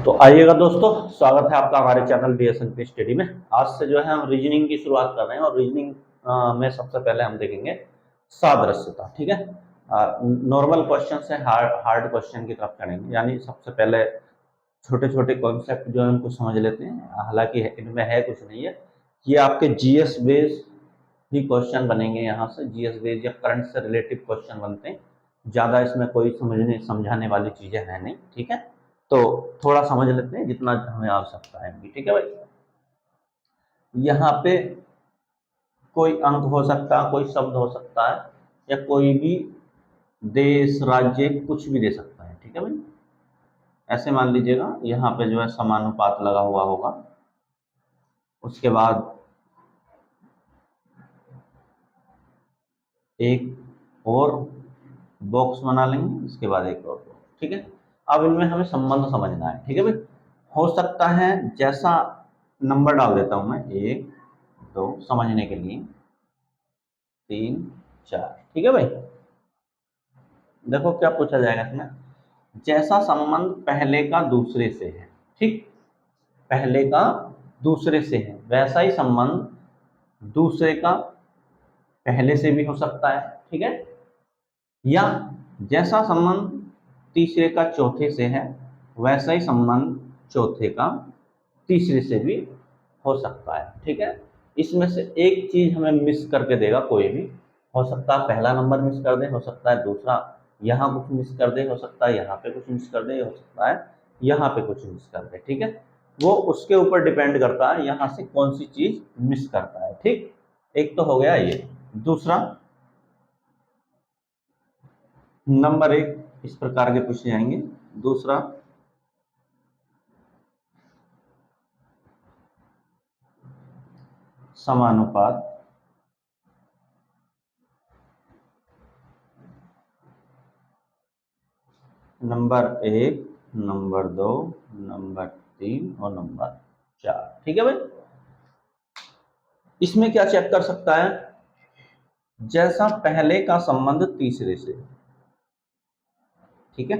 तो आइएगा दोस्तों, स्वागत है आपका हमारे चैनल DSNP स्टडी में। आज से जो है हम रीजनिंग की शुरुआत कर रहे हैं और रीजनिंग में सबसे पहले हम देखेंगे सादृश्यता। ठीक है, नॉर्मल क्वेश्चन से हार्ड क्वेश्चन की तरफ चढ़ेंगे, यानी सबसे पहले छोटे छोटे कॉन्सेप्ट जो है उनको समझ लेते हैं। हालांकि इनमें है कुछ नहीं है, ये आपके जीएस बेस्ड ही क्वेश्चन बनेंगे। यहाँ से जीएस बेस्ड या करंट से रिलेटिव क्वेश्चन बनते हैं, ज़्यादा इसमें कोई समझाने वाली चीज़ें हैं नहीं। ठीक है, तो थोड़ा समझ लेते हैं जितना हमें आवश्यकता है। ठीक है भाई, यहाँ पे कोई अंक हो सकता है, कोई शब्द हो सकता है, या कोई भी देश, राज्य, कुछ भी दे सकता है। ठीक है भाई, ऐसे मान लीजिएगा यहाँ पे जो है समानुपात लगा हुआ होगा, उसके बाद एक और बॉक्स बना लेंगे, इसके बाद एक और बॉक्स। ठीक है, अब इनमें हमें संबंध समझना है। ठीक है भाई, हो सकता है जैसा नंबर डाल देता हूं मैं, 1 2 समझने के लिए, 3 4। ठीक है भाई, देखो क्या पूछा जाएगा इसमें, जैसा संबंध पहले का दूसरे से है। ठीक, पहले का दूसरे से है, वैसा ही संबंध दूसरे का पहले से भी हो सकता है। ठीक है, या जैसा संबंध तीसरे का चौथे से है, वैसा ही संबंध चौथे का तीसरे से भी हो सकता है। ठीक है, इसमें से एक चीज हमें मिस करके देगा, कोई भी हो सकता है, पहला नंबर मिस कर दे, हो सकता है दूसरा यहाँ कुछ मिस कर दे, हो सकता है यहाँ पे कुछ मिस कर दे, हो सकता है यहाँ पे कुछ मिस कर दे। ठीक है, वो उसके ऊपर डिपेंड करता है यहाँ से कौन सी चीज मिस करता है। ठीक, एक तो हो गया ये। दूसरा, नंबर 1 इस प्रकार के पूछे जाएंगे। दूसरा, समानुपात। नंबर 1, नंबर 2, नंबर 3 और नंबर 4। ठीक है भाई, इसमें क्या चेक कर सकता है, जैसा पहले का संबंध तीसरे से। ठीक है,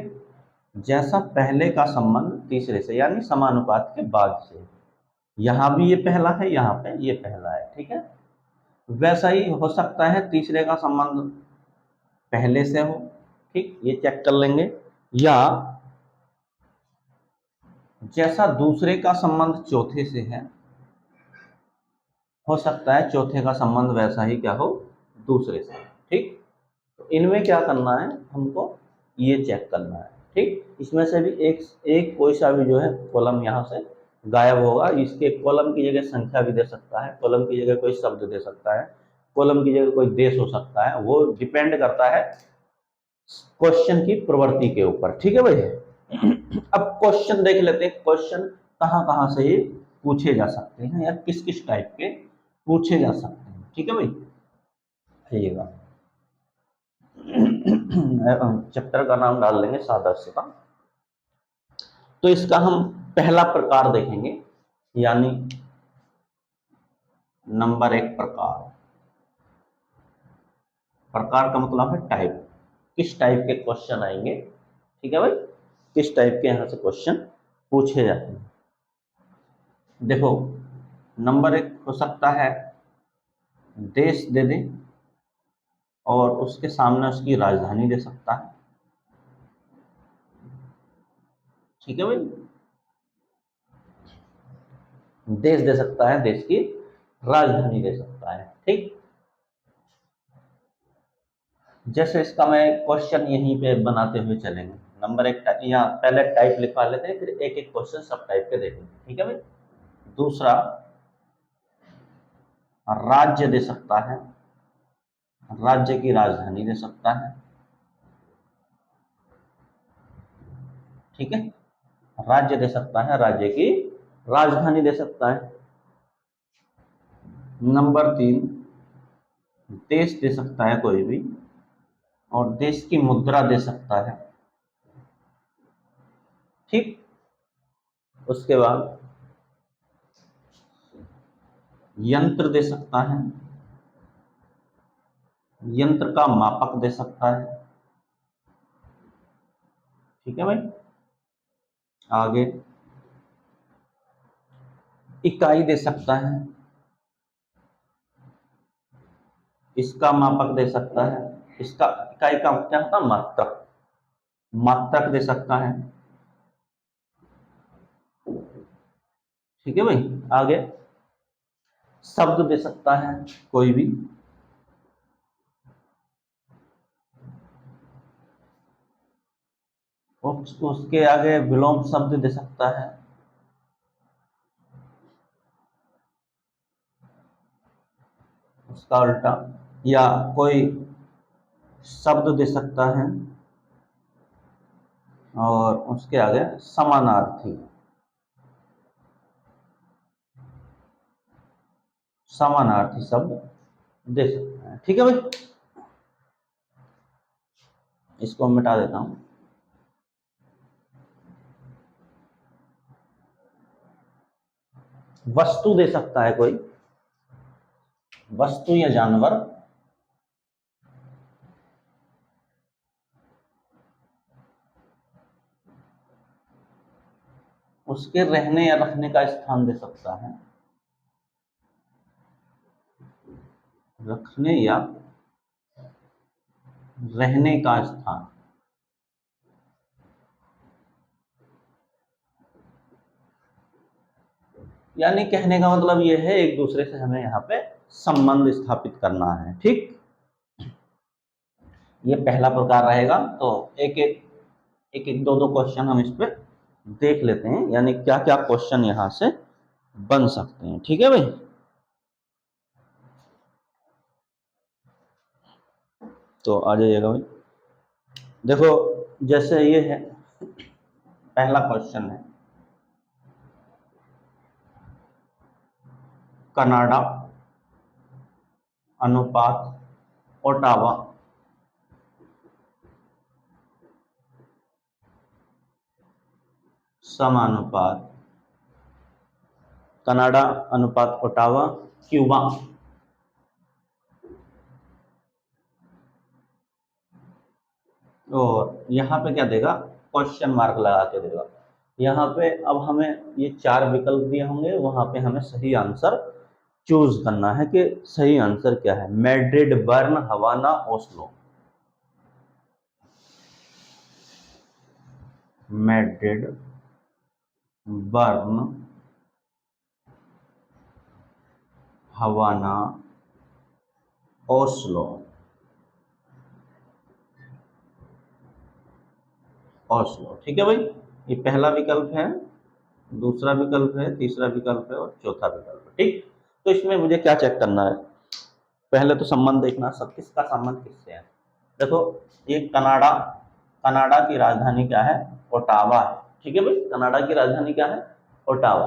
जैसा पहले का संबंध तीसरे से, यानी समानुपात के बाद से। यहां भी ये पहला है, यहाँ पे ये पहला है। ठीक है, वैसा ही हो सकता है तीसरे का संबंध पहले से हो। ठीक, ये चेक कर लेंगे। या जैसा दूसरे का संबंध चौथे से है, हो सकता है चौथे का संबंध वैसा ही क्या हो, दूसरे से। ठीक, तो इनमें क्या करना है हमको, ये चेक करना है। ठीक, इसमें से भी एक एक कोई सा भी जो है कॉलम यहाँ से गायब होगा। इसके कॉलम की जगह संख्या भी दे सकता है, कॉलम की जगह कोई शब्द दे सकता है, कॉलम की जगह कोई देश हो सकता है। वो डिपेंड करता है क्वेश्चन की प्रवृत्ति के ऊपर। ठीक है भाई, अब क्वेश्चन देख लेते हैं, क्वेश्चन कहाँ कहाँ से ये पूछे जा सकते हैं या किस किस टाइप के पूछे जा सकते हैं। ठीक है भाई, आइएगा चैप्टर का नाम डाल लेंगे सादृश्यता। तो इसका हम पहला प्रकार देखेंगे, यानी नंबर 1 प्रकार। प्रकार का मतलब है टाइप, किस टाइप के क्वेश्चन आएंगे। ठीक है भाई, किस टाइप के यहां से क्वेश्चन पूछे जाते हैं। देखो, नंबर 1 हो सकता है देश दे दे और उसके सामने उसकी राजधानी दे सकता है। ठीक है भाई, देश दे सकता है, देश की राजधानी दे सकता है। ठीक, जैसे इसका मैं क्वेश्चन यहीं पे बनाते हुए चलेंगे। नंबर 1 यहाँ पहले टाइप लिखवा लेते हैं, फिर एक एक क्वेश्चन सब टाइप के देखेंगे। ठीक है भाई, दूसरा, राज्य दे सकता है, राज्य की राजधानी दे सकता है। ठीक है, राज्य दे सकता है, राज्य की राजधानी दे सकता है। नंबर 3, देश दे सकता है कोई भी और देश की मुद्रा दे सकता है। ठीक, उसके बाद यंत्र दे सकता है, यंत्र का मापक दे सकता है। ठीक है भाई, आगे इकाई दे सकता है, इसका मापक दे सकता है, इसका इकाई का क्या होता है, मात्रक, मात्रक दे सकता है। ठीक है भाई, आगे शब्द दे सकता है कोई भी, उसके आगे विलोम शब्द दे सकता है, उसका उल्टा, या कोई शब्द दे सकता है और उसके आगे समानार्थी, समानार्थी शब्द दे सकता है। ठीक है भाई, इसको मिटा देता हूं। वस्तु दे सकता है कोई, वस्तु या जानवर, उसके रहने या रखने का स्थान दे सकता है, रखने या रहने का स्थान, यानी कहने का मतलब यह है एक दूसरे से हमें यहाँ पे संबंध स्थापित करना है। ठीक, ये पहला प्रकार रहेगा। तो एक दो दो क्वेश्चन हम इस पे देख लेते हैं, यानी क्या क्या क्वेश्चन यहां से बन सकते हैं। ठीक है भाई, तो आ जाइएगा भाई। देखो जैसे ये है, पहला क्वेश्चन है, कनाडा अनुपात ओटावा समानुपात, कनाडा अनुपात ओटावा क्यूबा, और यहाँ पे क्या देगा, क्वेश्चन मार्क लगा के देगा। यहाँ पे अब हमें ये चार विकल्प दिए होंगे, वहां पे हमें सही आंसर चूज करना है कि सही आंसर क्या है। Madrid, Bern, Havana, Oslo. Madrid, Bern, Havana, Oslo, Oslo. ठीक है भाई, ये पहला विकल्प है, दूसरा विकल्प है, तीसरा विकल्प है और चौथा विकल्प है। ठीक, तो इसमें मुझे क्या चेक करना है, पहले तो संबंध देखना, सब किसका संबंध किससे है। देखो ये कनाडा, कनाडा की राजधानी क्या है, ओटावा है। ठीक है भाई, कनाडा की राजधानी क्या है, ओटावा।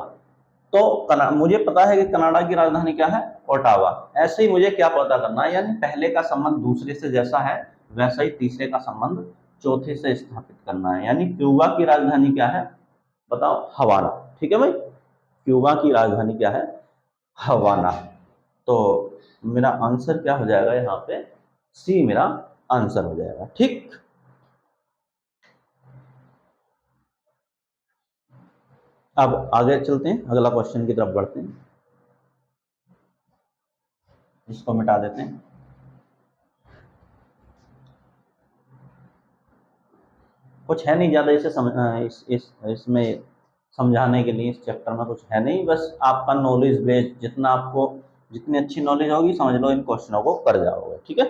तो मुझे पता है कि कनाडा की राजधानी क्या है, ओटावा। ऐसे ही मुझे क्या पता करना है, यानी पहले का संबंध दूसरे से जैसा है वैसा ही तीसरे का संबंध चौथे से स्थापित करना है। यानी क्यूबा की राजधानी क्या है, बताओ, हवाना। ठीक है भाई, क्यूबा की राजधानी क्या है, हवाना। तो मेरा आंसर क्या हो जाएगा, यहाँ पे सी मेरा आंसर हो जाएगा। ठीक, अब आगे चलते हैं, अगला क्वेश्चन की तरफ बढ़ते हैं, इसको मिटा देते हैं। कुछ है नहीं ज्यादा इसे इसमें समझाने के लिए, इस चैप्टर में कुछ है नहीं, बस आपका नॉलेज बेस, जितना आपको जितनी अच्छी नॉलेज होगी समझ लो इन क्वेश्चनों को कर जाओगे। ठीक है,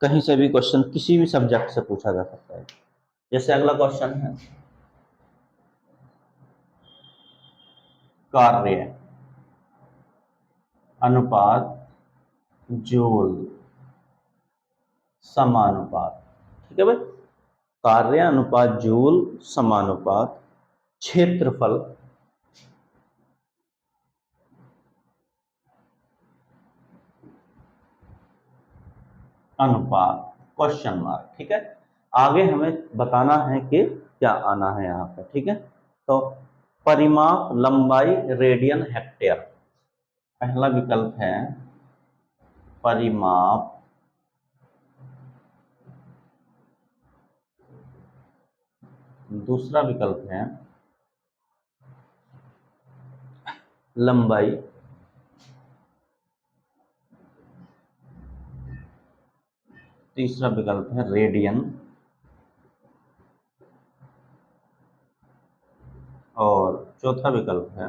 कहीं से भी क्वेश्चन किसी भी सब्जेक्ट से पूछा जा सकता है। जैसे अगला क्वेश्चन है, कार्य अनुपात जूल समानुपात। ठीक है भाई, कार्य अनुपात जूल समानुपात क्षेत्रफल अनुपात क्वेश्चन मार्क। ठीक है, आगे हमें बताना है कि क्या आना है यहाँ पे। ठीक है, तो परिमाप लंबाई रेडियन हेक्टेयर, पहला विकल्प है परिमाप दूसरा विकल्प है लंबाई, तीसरा विकल्प है रेडियन, और चौथा विकल्प है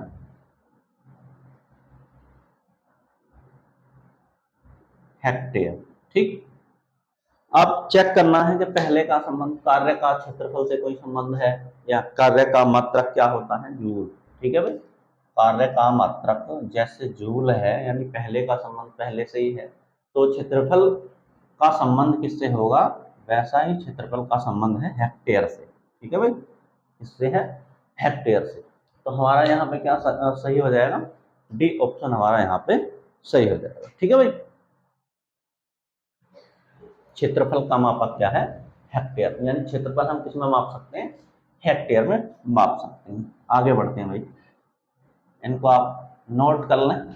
हेक्टेयर। ठीक, अब चेक करना है कि पहले का संबंध कार्य का क्षेत्रफल से कोई संबंध है, या कार्य का मात्रक क्या होता है, जूल। ठीक है भाई, कार्य का मात्रक जैसे जूल है, यानी पहले का संबंध पहले से ही है, तो क्षेत्रफल का संबंध किससे होगा, वैसा ही क्षेत्रफल का संबंध है हेक्टेयर से। ठीक है भाई, इससे है हेक्टेयर से। तो हमारा यहाँ पे क्या सही हो जाएगा, डी ऑप्शन हमारा यहाँ पे सही हो जाएगा। ठीक है भाई, क्षेत्रफल का मापक क्या है, हेक्टेयर, यानी क्षेत्रफल हम किस में माप सकते हैं, हेक्टेयर में माप सकते हैं। आगे बढ़ते हैं भाई, इनको आप नोट कर लें,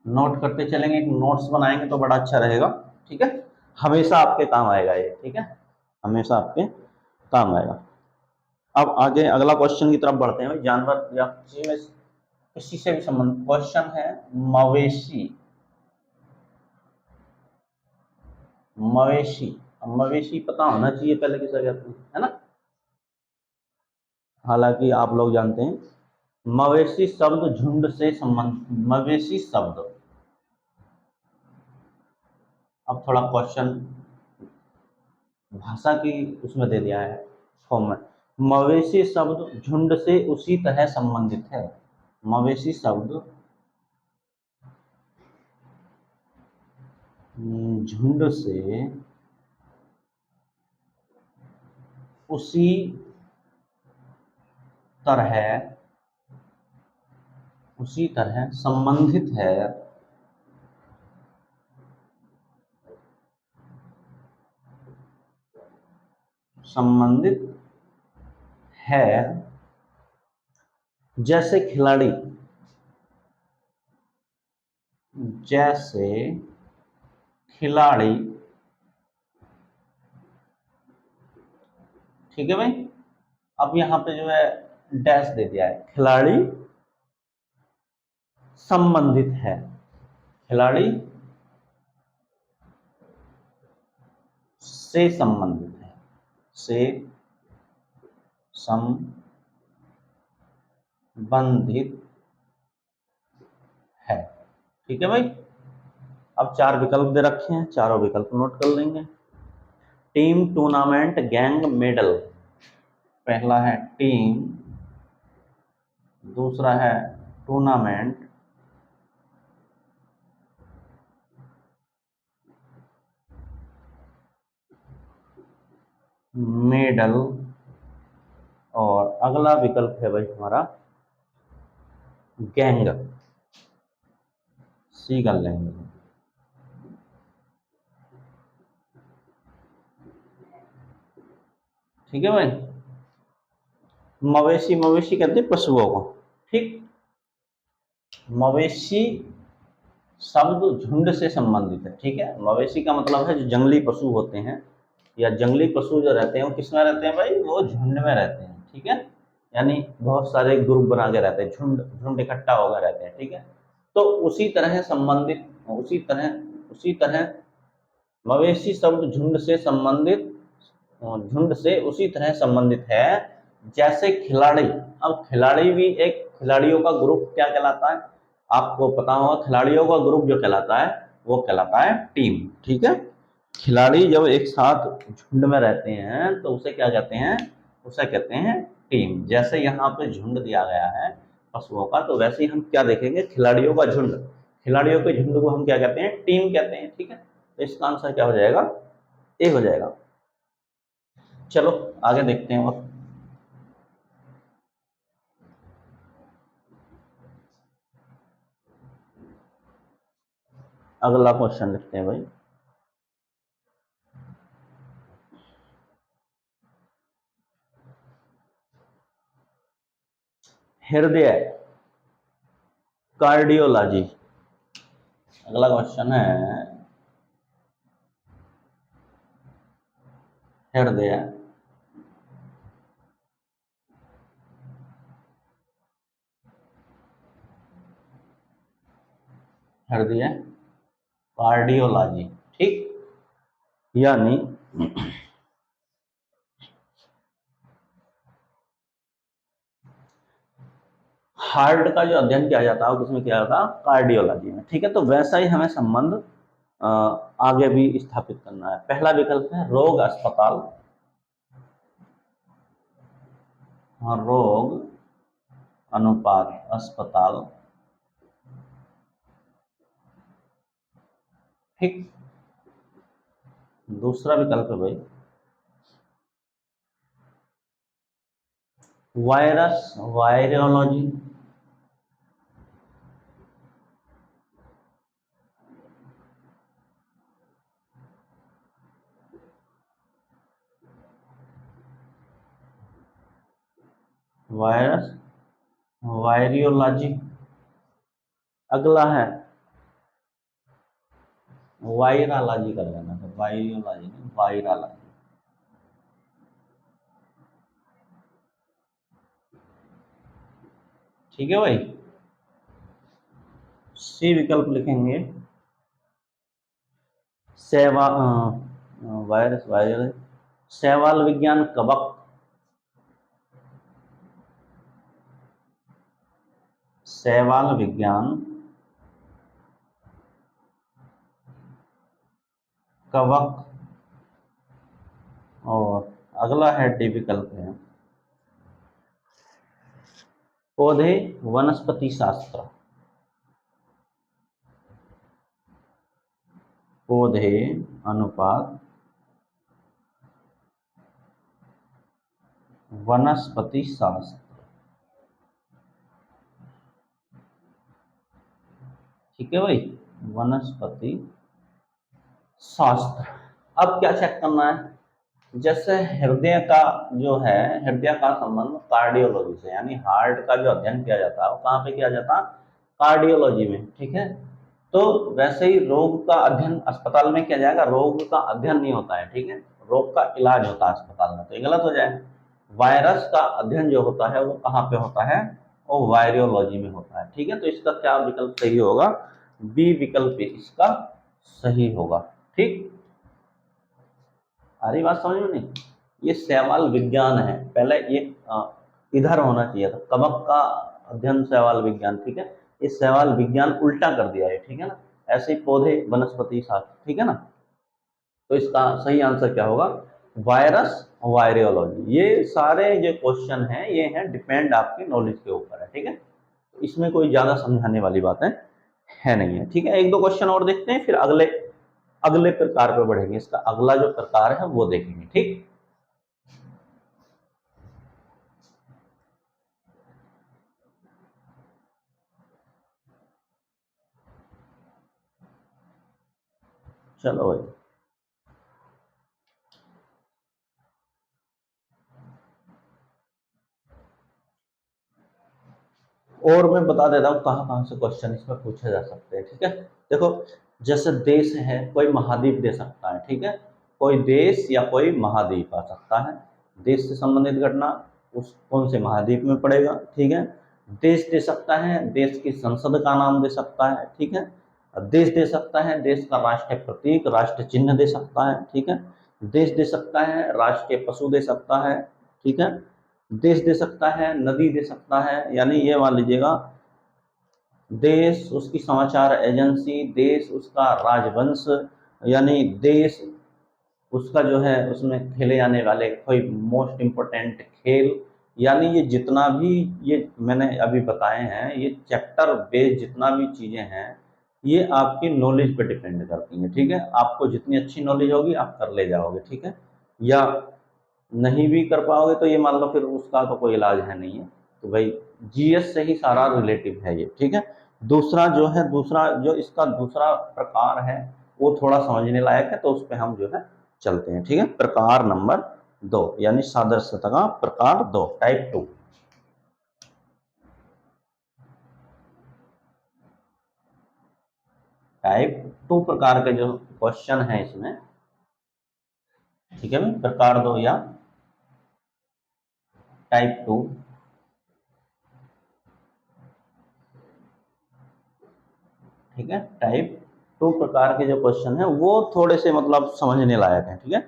नोट करते चलेंगे, नोट्स बनाएंगे तो बड़ा अच्छा रहेगा। ठीक है, हमेशा आपके काम आएगा ये। ठीक है, हमेशा आपके काम आएगा। अब आगे अगला क्वेश्चन की तरफ बढ़ते हैं भाई, जानवर या किसी से भी संबंध क्वेश्चन है, मवेशी, मवेशी, मवेशी पता होना चाहिए पहले किसे कहते हैं, है ना, हालांकि आप लोग जानते हैं। मवेशी शब्द झुंड से संबंध, मवेशी शब्द, अब थोड़ा क्वेश्चन भाषा की उसमें दे दिया है फॉर्म में। मवेशी शब्द झुंड से उसी तरह संबंधित है, मवेशी शब्द झुंड से उसी तरह, उसी तरह संबंधित है, संबंधित है जैसे खिलाड़ी, जैसे खिलाड़ी। ठीक है भाई, अब यहां पे जो है डैश दे दिया है, खिलाड़ी संबंधित है, खिलाड़ी से संबंधित है, से संबंधित है। ठीक है भाई, अब चार विकल्प दे रखे हैं, चारों विकल्प नोट कर लेंगे। Team, tournament, gang, medal. पहला है टीम, दूसरा है टूर्नामेंट, मेडल, और अगला विकल्प है भाई हमारा गैंग, सी कर लेंगे। ठीक है भाई, मवेशी, मवेशी कहते हैं पशुओं को। ठीक, मवेशी शब्द झुंड से संबंधित है। ठीक है, मवेशी का मतलब है जो जंगली पशु होते हैं, या जंगली पशु जो रहते हैं वो किस में रहते हैं भाई, वो झुंड में रहते हैं। ठीक है, यानी बहुत सारे ग्रुप बना के रहते हैं, झुंड झुंड इकट्ठा होकर रहते हैं। ठीक है, तो उसी तरह संबंधित, उसी तरह मवेशी शब्द झुंड से संबंधित, झुंड से उसी तरह संबंधित है जैसे खिलाड़ी। अब खिलाड़ी भी एक, खिलाड़ियों का ग्रुप क्या कहलाता है, आपको पता होगा, खिलाड़ियों का ग्रुप जो कहलाता है वो कहलाता है टीम। ठीक है, खिलाड़ी जब एक साथ झुंड में रहते हैं तो उसे क्या कहते हैं, उसे कहते हैं टीम। जैसे यहाँ पे झुंड दिया गया है पशुओं का, तो वैसे ही हम क्या देखेंगे, खिलाड़ियों का झुंड, खिलाड़ियों के झुंड को हम क्या कहते हैं, टीम कहते हैं। ठीक है, तो इसका आंसर क्या हो जाएगा, ए हो जाएगा। चलो आगे देखते हैं, और अगला क्वेश्चन लिखते हैं भाई। हृदय, कार्डियोलॉजी। अगला क्वेश्चन है हृदय, हृदय कार्डियोलॉजी, ठीक। यानी हार्ट का जो अध्ययन किया जाता है किसमें किया जाता है, कार्डियोलॉजी में, ठीक है। तो वैसा ही हमें संबंध आगे भी स्थापित करना है। पहला विकल्प है रोग अस्पताल, रोग अनुपात अस्पताल, ठीक। दूसरा विकल्प है भाई वायरस वायरोलॉजी, वायरस वायरियोलॉजी। अगला है वायरालॉजी कर लेना, तो वायरियोलॉजी नहीं वायरालॉजी, ठीक है भाई। सी विकल्प लिखेंगे सेवा वायरस वायरस शैवाल विज्ञान कवक, शैवाल विज्ञान कवक। और अगला है डी विकल्प है पौधे वनस्पति शास्त्र, पौधे अनुपात वनस्पति शास्त्र, ठीक है भाई, वनस्पति शास्त्र। अब क्या चेक करना है, जैसे हृदय का जो है, हृदय का संबंध कार्डियोलॉजी से, यानी हार्ट का जो अध्ययन किया जाता है वो कहाँ पे किया जाता है, कार्डियोलॉजी में, ठीक है। तो वैसे ही रोग का अध्ययन अस्पताल में किया जाएगा, रोग का अध्ययन नहीं होता है, ठीक है, रोग का इलाज होता है अस्पताल में, तो ये गलत हो जाए। वायरस का अध्ययन जो होता है वो कहाँ पे होता है, वो वायरियोलॉजी में होता है, ठीक है। तो इसका क्या विकल्प सही होगा, बी विकल्प इसका सही होगा, ठीक। आ रही बात समझ में नहीं, ये शैवाल विज्ञान है, पहले ये इधर होना चाहिए था, कवक का अध्ययन शैवाल विज्ञान, ठीक है। ये शैवाल विज्ञान उल्टा कर दिया है, ठीक है ना, ऐसे ही पौधे वनस्पति शास्त्र, ठीक है ना। तो इसका सही आंसर क्या होगा, वायरस वायरियोलॉजी। ये सारे जो क्वेश्चन हैं ये हैं डिपेंड आपकी नॉलेज के ऊपर है, ठीक है। इसमें कोई ज्यादा समझाने वाली बातें है नहीं है, ठीक है। एक दो क्वेश्चन और देखते हैं, फिर अगले अगले प्रकार पे बढ़ेंगे, इसका अगला जो प्रकार है वो देखेंगे, ठीक। चलो भाई, और मैं बता देता हूँ कहाँ कहाँ से क्वेश्चन इसमें पूछे जा सकते हैं, ठीक है। देखो, जैसे देश है, कोई महाद्वीप दे सकता है, ठीक है, कोई देश या कोई महाद्वीप आ सकता है, देश से संबंधित घटना उस कौन से महाद्वीप में पड़ेगा, ठीक है। देश दे सकता है, देश की संसद का नाम दे सकता है, ठीक है। देश दे सकता है, देश का राष्ट्रीय प्रतीक राष्ट्र चिन्ह दे सकता है, ठीक है। देश दे सकता है, राष्ट्रीय पशु दे सकता है, ठीक है। देश दे सकता है, नदी दे सकता है, यानी ये मान लीजिएगा देश उसकी समाचार एजेंसी, देश उसका राजवंश, यानी देश उसका जो है उसमें खेले जाने वाले कोई मोस्ट इम्पोर्टेंट खेल, यानी ये जितना भी ये मैंने अभी बताए हैं, ये चैप्टर बेस्ड जितना भी चीजें हैं ये आपकी नॉलेज पे डिपेंड करती हैं, ठीक है। आपको जितनी अच्छी नॉलेज होगी आप कर ले जाओगे, ठीक है। या नहीं भी कर पाओगे तो ये मान लो फिर उसका तो कोई इलाज है नहीं है। तो भाई जीएस से ही सारा रिलेटिव है ये, ठीक है। दूसरा जो है, दूसरा जो इसका दूसरा प्रकार है वो थोड़ा समझने लायक है, तो उस पर हम जो है चलते हैं, ठीक है। प्रकार नंबर 2 यानी सादृश्यता का प्रकार 2, टाइप 2। टाइप 2 प्रकार के जो क्वेश्चन है इसमें, ठीक है, प्रकार 2 या टाइप 2, ठीक है। टाइप 2 प्रकार के जो क्वेश्चन है वो थोड़े से मतलब समझने लायक हैं, ठीक है।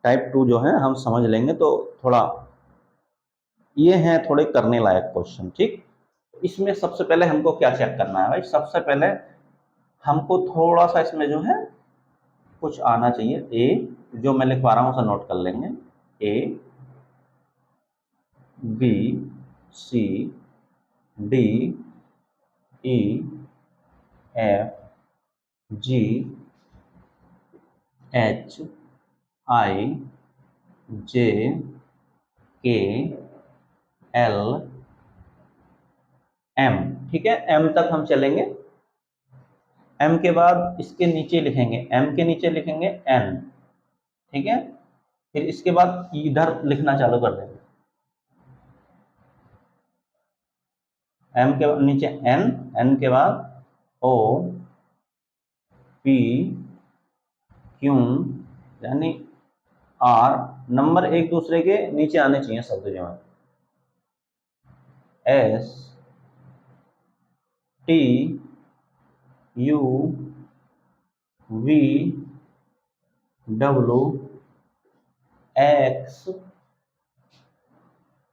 टाइप 2 जो है हम समझ लेंगे तो थोड़ा ये है थोड़े करने लायक क्वेश्चन, ठीक। इसमें सबसे पहले हमको क्या चेक करना है भाई, सबसे पहले हमको थोड़ा सा इसमें जो है कुछ आना चाहिए। ए जो मैं लिखवा रहा हूँ उसे नोट कर लेंगे। A B C D E F G H I J K L M, ठीक है। एम तक हम चलेंगे। एम के बाद इसके नीचे लिखेंगे, एम के नीचे लिखेंगे एन, ठीक है। फिर इसके बाद इधर लिखना चालू कर देंगे। एम के नीचे एन, एन के बाद ओ पी क्यू यानी आर, नंबर एक दूसरे के नीचे आने चाहिए शब्द जो है। S T U V W X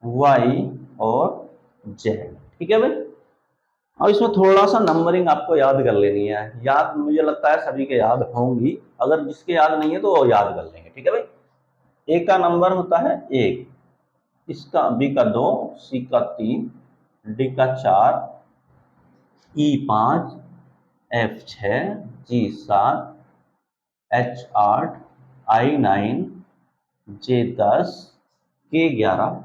Y और जेड, ठीक है भाई। और इसमें थोड़ा सा नंबरिंग आपको याद कर लेनी है। याद मुझे लगता है सभी के याद होंगी, अगर जिसके याद नहीं है तो वो याद कर लेंगे, ठीक है भाई। ए का नंबर होता है 1, इसका बी का 2, सी का 3, डी का 4, ई 5, एफ 6, जी 7, एच 8, आई 9, जे 10, के 11,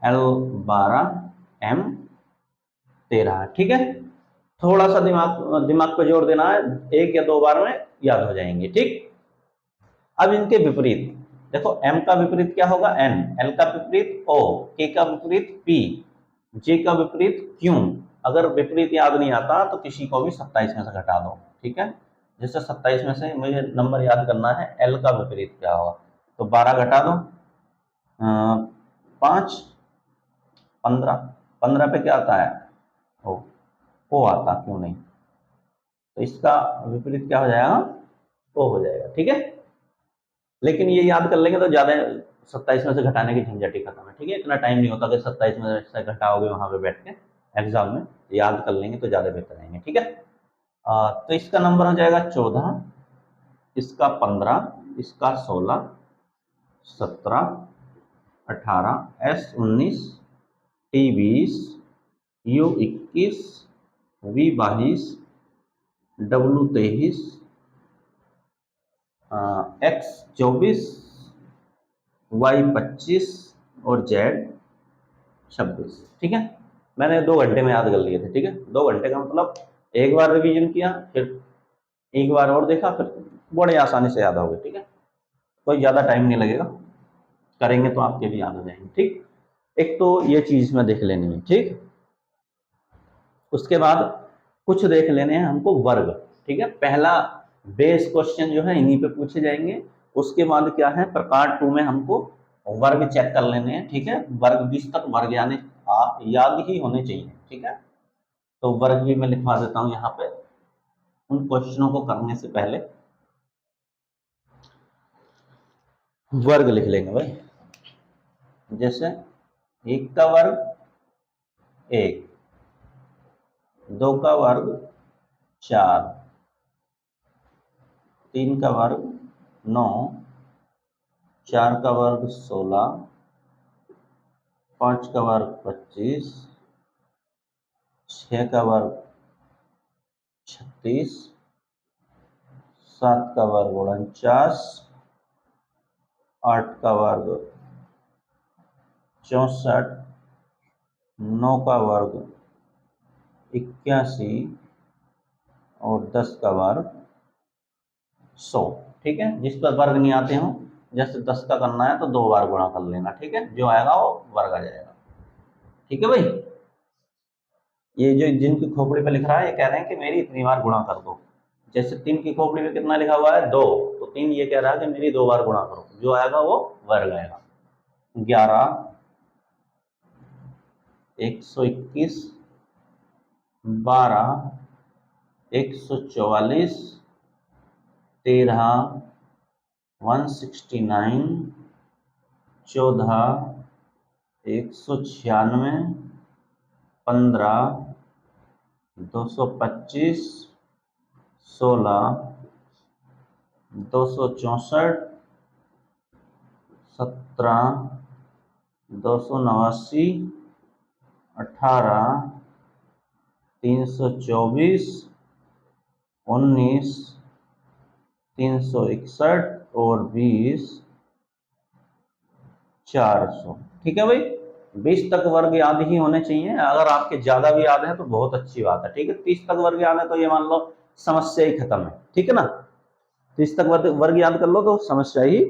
एल 12, एम 13, ठीक है। थोड़ा सा दिमाग दिमाग पे जोर देना है, एक या दो बार में याद हो जाएंगे, ठीक। अब इनके विपरीत देखो, एम का विपरीत क्या होगा, एन, एल का विपरीत ओ, के का विपरीत पी, जे का विपरीत क्यू। अगर विपरीत याद नहीं आता तो किसी को भी 27 में से घटा दो, ठीक है। जैसे 27 में से मुझे नंबर याद करना है, एल का विपरीत क्या होगा, तो 12 घटा दो, 5, 15, 15 पे क्या आता है, ओ आता, क्यों नहीं, तो इसका विपरीत क्या हो जाएगा, ओ हो जाएगा, ठीक है। लेकिन ये याद कर लेंगे तो ज्यादा 27 में से घटाने की झंझट ही खत्म है, ठीक है। इतना टाइम नहीं होता कि 27 में से घटाओगे वहां पे बैठ के एग्जाम में, याद कर लेंगे तो ज्यादा बेहतर रहेंगे, ठीक है। तो इसका नंबर हो जाएगा 14, इसका 15, इसका 16, 17, 18, S 19, T 20, U 21, V 22, W 23, X 24, Y 25 और जेड 26, ठीक है। मैंने 2 घंटे में याद कर लिए थे, ठीक है। 2 घंटे का मतलब एक बार रिवीजन किया, फिर एक बार और देखा, फिर बड़े आसानी से याद हो गए, ठीक है। कोई ज्यादा टाइम नहीं लगेगा, करेंगे तो आपके भी याद हो जाएंगे, ठीक। एक तो ये चीज में देख लेनी है, ठीक। उसके बाद कुछ देख लेने हैं हमको वर्ग, ठीक है। पहला बेस क्वेश्चन जो है इन्हीं पे पूछे जाएंगे। उसके बाद क्या है, प्रकार 2 में हमको वर्ग चेक कर लेने हैं, ठीक है। वर्ग 20 तक वर्ग यानी याद ही होने चाहिए, ठीक है। तो वर्ग भी मैं लिखवा देता हूं यहाँ पे, उन क्वेश्चनों को करने से पहले वर्ग लिख लेंगे भाई। जैसे 1 का वर्ग 1, 2 का वर्ग 4, 3 का वर्ग 9, 4 का वर्ग 16, 5 का वर्ग 25, 6 का वर्ग 36, 7 का वर्ग 49, 8 का वर्ग 64, 9 का वर्ग 81 और 10 का वर्ग 100, ठीक है। जिस पर वर्ग नहीं आते हो, जैसे 10 का करना है तो 2 बार गुणा कर लेना, ठीक है। जो आएगा वो वर्ग आ जाएगा, ठीक है भाई। ये जो जिनकी खोपड़ी पे लिख रहा है ये कह रहे हैं कि मेरी इतनी बार गुणा कर दो। जैसे 3 की खोपड़ी पे कितना लिखा हुआ है, 2, तो 3 ये कह रहा है कि मेरी 2 बार गुणा करो, जो आएगा वो वर्ग आएगा। 11, 121, 12, 144, 13, 169, 14, 196, 15, 225, 16, 264, 17, 289, 18, 324, 19, 361 और 20, 400। ठीक है भाई, 20 तक वर्ग याद ही होने चाहिए। अगर आपके ज्यादा भी याद है तो बहुत अच्छी बात है। ठीक है, 30 तक वर्ग याद है तो ये मान लो समस्या ही खत्म है। ठीक है ना, 30 तक वर्ग याद कर लो तो समस्या ही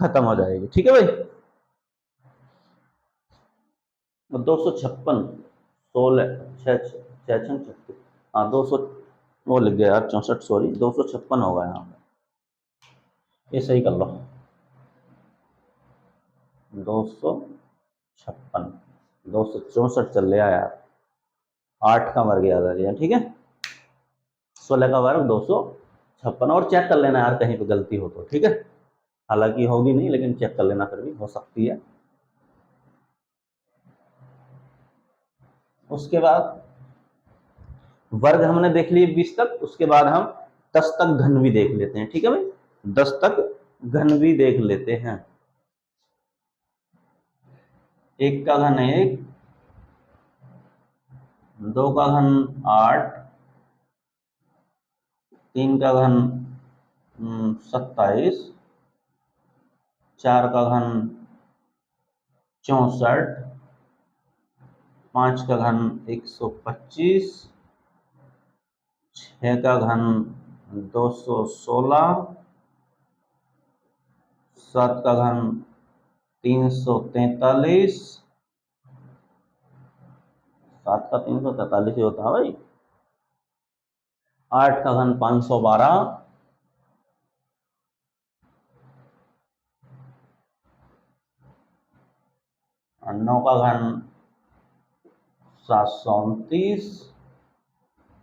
खत्म हो जाएगी। ठीक है भाई, 256, 16, 6, हाँ 200, वो लिख गया यार 64, सॉरी 256 होगा यहाँ पे, ये सही कर लो। 256, 264 चल रहा यार, 8 का वर्ग याद आ गया। ठीक है, 16 का वर्ग 256, और चेक कर लेना यार कहीं पे गलती हो तो। ठीक है, हालांकि होगी नहीं लेकिन चेक कर लेना, फिर भी हो सकती है। उसके बाद वर्ग हमने देख लिए 20 तक, उसके बाद हम 10 तक घन भी देख लेते हैं। ठीक है भाई, 10 तक घन भी देख लेते हैं। 1 का घन 1, 2 का घन 8, 3 का घन 27, 4 का घन 64, 5 का घन 125, 6 का घन 216, 7 का घन 343, 7 का 343 ही होता है भाई। 8 का घन 512, 9 का घन 729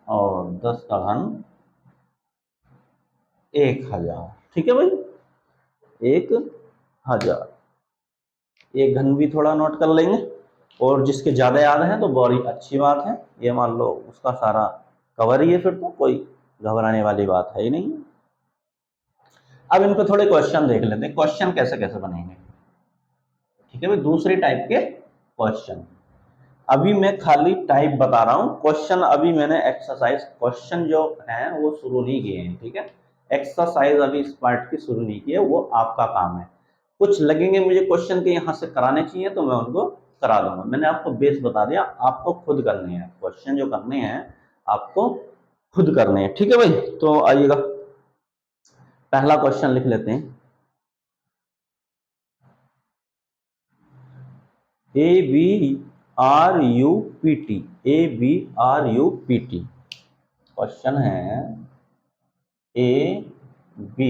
और 10 का घन 1000। ठीक है भाई, 1000। एक घन भी थोड़ा नोट कर लेंगे, और जिसके ज्यादा याद है तो बड़ी अच्छी बात है, ये मान लो उसका सारा कवर ही है, फिर तो कोई घबराने वाली बात है ही नहीं। अब इन पे थोड़े क्वेश्चन देख लेते हैं, क्वेश्चन कैसे कैसे बनेंगे। ठीक है भाई, दूसरे टाइप के क्वेश्चन, अभी मैं खाली टाइप बता रहा हूं, क्वेश्चन अभी मैंने एक्सरसाइज क्वेश्चन जो है वो शुरू नहीं किए हैं। ठीक है, एक्सरसाइज अभी इस पार्ट की शुरू नहीं की है, वो आपका काम है। कुछ लगेंगे मुझे क्वेश्चन के यहाँ से कराने चाहिए तो मैं उनको करा दूंगा। मैंने आपको बेस बता दिया, आपको खुद करने हैं क्वेश्चन, जो करने हैं आपको खुद करने हैं। ठीक है भाई, तो आइएगा पहला क्वेश्चन लिख लेते हैं। ABRUPT, ABRUPT क्वेश्चन है, ABRUPT,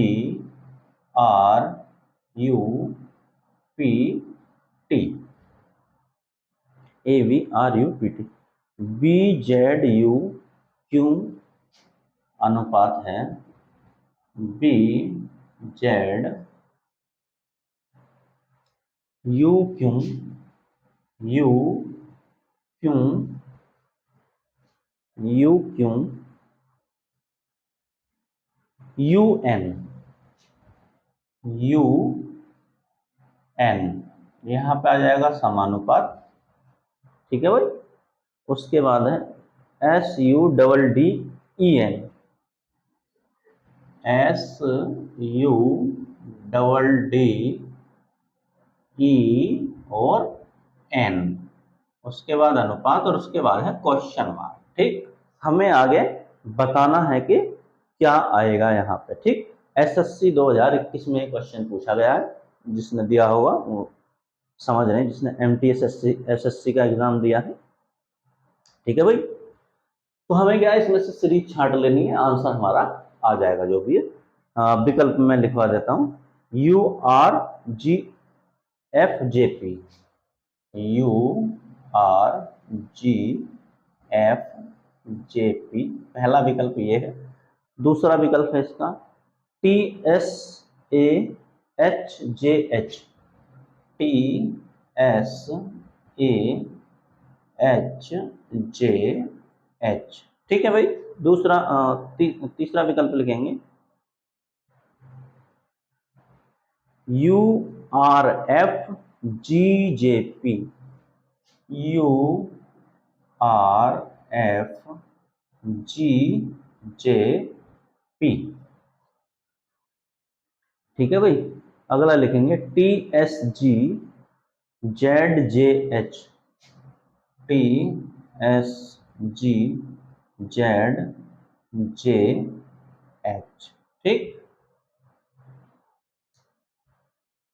ABRUPT, BZU क्यों अनुपात है, BZ U क्यों, U क्यों, U क्यों, UN, UN यहाँ पे आ जाएगा समानुपात। ठीक है भाई, उसके बाद है SUDDEN, SUDDE और N, उसके बाद अनुपात, और उसके बाद है क्वेश्चन मार्क। ठीक, हमें आगे बताना है कि क्या आएगा यहाँ पे। ठीक, SSC 2021 में क्वेश्चन पूछा गया है, जिसने दिया होगा वो समझ रहे हैं, जिसने MT SSC का एग्जाम दिया है। ठीक है भाई, तो हमें क्या है, इसमें से सीरीज छांट लेनी है, आंसर हमारा आ जाएगा जो भी है। विकल्प में लिखवा देता हूं, URGFJP, URGFJP जेपी, पहला विकल्प ये है। दूसरा विकल्प है इसका TSAHJH, TSAHJH, ठीक है भाई। दूसरा तीसरा विकल्प लिखेंगे URFGJP, URFGJP, ठीक है भाई। अगला लिखेंगे TSGZJH, TSGZJH, ठीक।